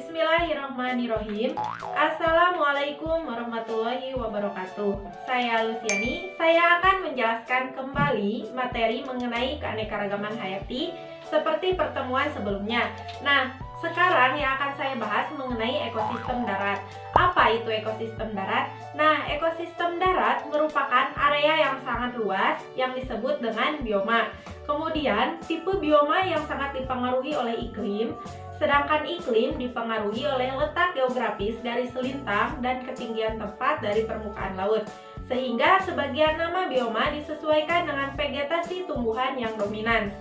Bismillahirrahmanirrahim. Assalamualaikum warahmatullahi wabarakatuh. Saya Luciani. Saya akan menjelaskan kembali materi mengenai keanekaragaman hayati seperti pertemuan sebelumnya. Nah, sekarang yang akan saya bahas mengenai ekosistem darat. Apa itu ekosistem darat? Nah, ekosistem darat merupakan area yang sangat luas yang disebut dengan bioma. Kemudian, tipe bioma yang sangat dipengaruhi oleh iklim, sedangkan iklim dipengaruhi oleh letak geografis dari selintang dan ketinggian tempat dari permukaan laut. Sehingga sebagian nama bioma disesuaikan dengan vegetasi tumbuhan yang dominan.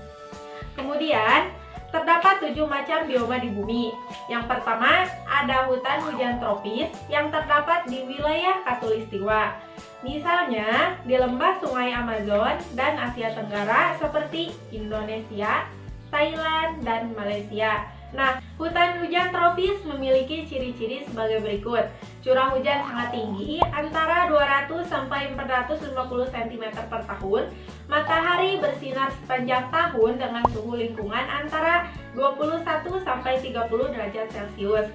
Kemudian, terdapat 7 macam bioma di bumi. Yang pertama, ada hutan hujan tropis yang terdapat di wilayah Khatulistiwa. Misalnya, di lembah sungai Amazon dan Asia Tenggara seperti Indonesia, Thailand, dan Malaysia. Nah, hutan hujan tropis memiliki ciri-ciri sebagai berikut. Curah hujan sangat tinggi, antara 200 sampai 450 cm per tahun. Matahari bersinar sepanjang tahun dengan suhu lingkungan antara 21 sampai 30 derajat Celcius.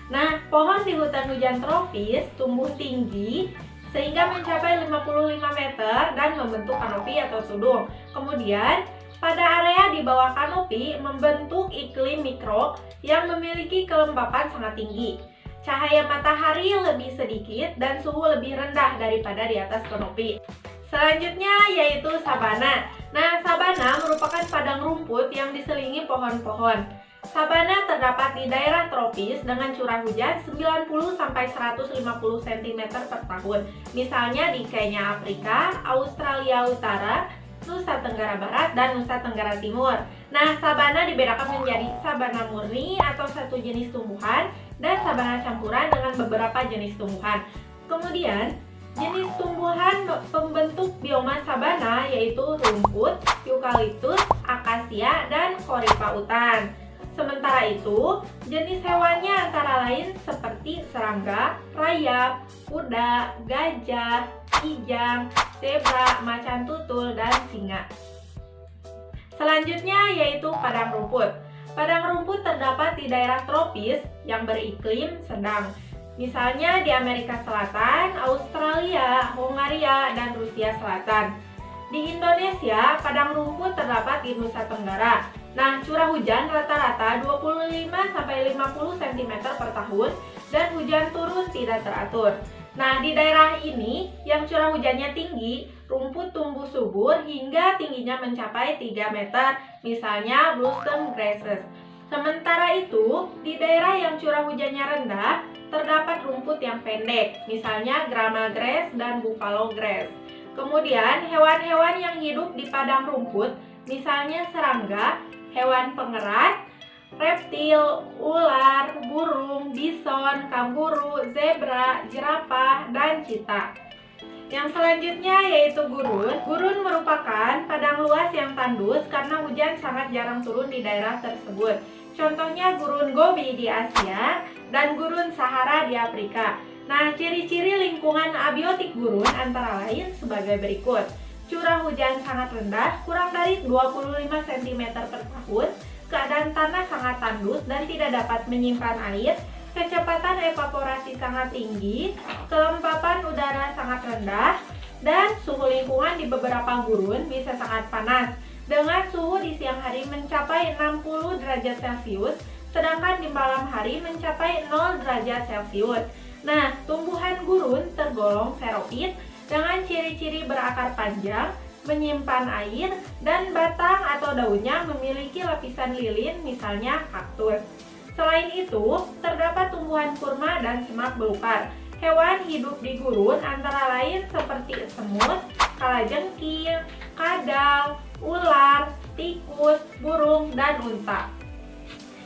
Nah, pohon di hutan hujan tropis tumbuh tinggi sehingga mencapai 55 meter dan membentuk kanopi atau tudung. Kemudian, pada area di bawah kanopi membentuk iklim mikro yang memiliki kelembapan sangat tinggi. Cahaya matahari lebih sedikit dan suhu lebih rendah daripada di atas kanopi. Selanjutnya yaitu sabana. Nah, sabana merupakan padang rumput yang diselingi pohon-pohon. Sabana terdapat di daerah tropis dengan curah hujan 90 sampai 150 cm per tahun. Misalnya di Kenya, Afrika, Australia Utara, Nusa Tenggara Barat, dan Nusa Tenggara Timur. Nah, sabana dibedakan menjadi sabana murni atau satu jenis tumbuhan dan sabana campuran dengan beberapa jenis tumbuhan. Kemudian, jenis tumbuhan pembentuk bioma sabana yaitu rumput, eukaliptus, akasia, dan koripa hutan. Sementara itu, jenis hewannya antara lain seperti serangga, rayap, kuda, gajah, kijang, zebra, macan tutul, dan singa. Selanjutnya yaitu padang rumput. Padang rumput terdapat di daerah tropis yang beriklim sedang. Misalnya di Amerika Selatan, Australia, Hongaria, dan Rusia Selatan. Di Indonesia, padang rumput terdapat di Nusa Tenggara. Nah, curah hujan rata-rata 25-50 cm per tahun dan hujan turun tidak teratur. Nah, di daerah ini yang curah hujannya tinggi, rumput tumbuh subur hingga tingginya mencapai 3 meter, misalnya blossom grasses. Sementara itu, di daerah yang curah hujannya rendah, terdapat rumput yang pendek, misalnya grama grass dan buffalo grass. Kemudian, hewan-hewan yang hidup di padang rumput, misalnya serangga, hewan pengerat, reptil, ular, burung, bison, kanguru, zebra, jerapah, dan cheetah. Yang selanjutnya yaitu gurun. Gurun merupakan padang luas yang tandus karena hujan sangat jarang turun di daerah tersebut. Contohnya gurun Gobi di Asia dan gurun Sahara di Afrika. Nah, ciri-ciri lingkungan abiotik gurun antara lain sebagai berikut. Curah hujan sangat rendah, kurang dari 25 cm per tahun. Keadaan tanah sangat tandus dan tidak dapat menyimpan air. Kecepatan evaporasi sangat tinggi, kelembapan udara sangat rendah, dan suhu lingkungan di beberapa gurun bisa sangat panas. Dengan suhu di siang hari mencapai 60 derajat Celcius, sedangkan di malam hari mencapai 0 derajat Celcius. Nah, tumbuhan gurun tergolong xeropit dengan ciri-ciri berakar panjang, menyimpan air, dan batang atau daunnya memiliki lapisan lilin, misalnya kaktus. Selain itu, terdapat tumbuhan kurma dan semak belukar. Hewan hidup di gurun antara lain seperti semut, kalajengking, kadal, ular, tikus, burung, dan unta.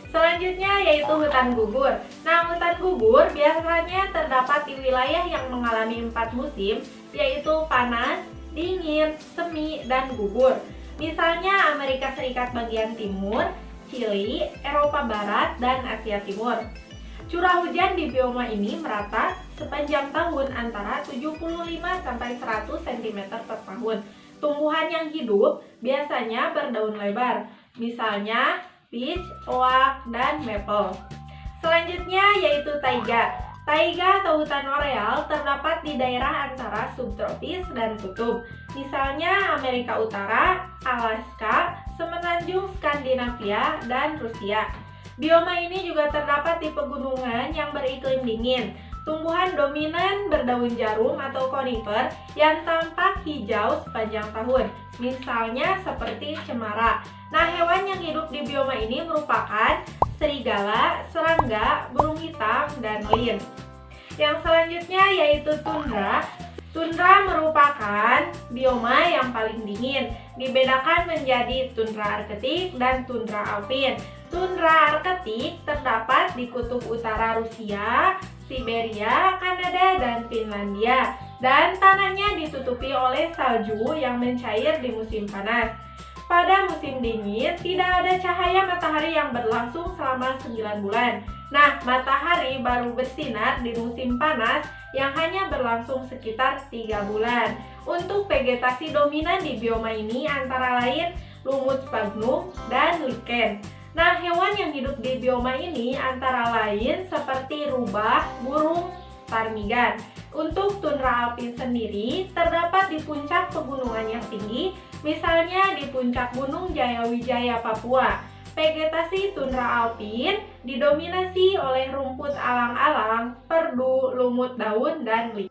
Selanjutnya yaitu hutan gugur. Nah, hutan gugur biasanya terdapat di wilayah yang mengalami 4 musim, yaitu panas, dingin, semi, dan gugur. Misalnya Amerika Serikat bagian timur, Chili, Eropa Barat, dan Asia Timur. Curah hujan di bioma ini merata sepanjang tahun antara 75 sampai 100 cm per tahun. Tumbuhan yang hidup biasanya berdaun lebar, misalnya peach, oak, dan maple. Selanjutnya yaitu taiga. Taiga atau hutan boreal terdapat di daerah antara subtropis dan kutub. Misalnya Amerika Utara, Alaska, Semenanjung Skandinavia, dan Rusia. Bioma ini juga terdapat di pegunungan yang beriklim dingin. Tumbuhan dominan berdaun jarum atau konifer yang tampak hijau sepanjang tahun, misalnya seperti cemara. Nah, hewan yang hidup di bioma ini merupakan serigala, serangga, burung hitam, dan lin. Yang selanjutnya yaitu tundra. Tundra merupakan bioma yang paling dingin, dibedakan menjadi tundra arktik dan tundra alpin. Tundra arktik terdapat di kutub utara Rusia, Siberia, Kanada, dan Finlandia, dan tanahnya ditutupi oleh salju yang mencair di musim panas. Pada musim dingin, tidak ada cahaya matahari yang berlangsung selama 9 bulan. Nah, matahari baru bersinar di musim panas yang hanya berlangsung sekitar 3 bulan. Untuk vegetasi dominan di bioma ini antara lain lumut sphagnum dan lichen. Nah, hewan yang hidup di bioma ini antara lain seperti rubah, burung ptarmigan. Untuk tundra alpin sendiri terdapat di puncak pegunungan yang tinggi, misalnya di puncak Gunung Jayawijaya, Papua. Vegetasi tundra alpin didominasi oleh rumput alang-alang, perdu, lumut daun, dan lichen.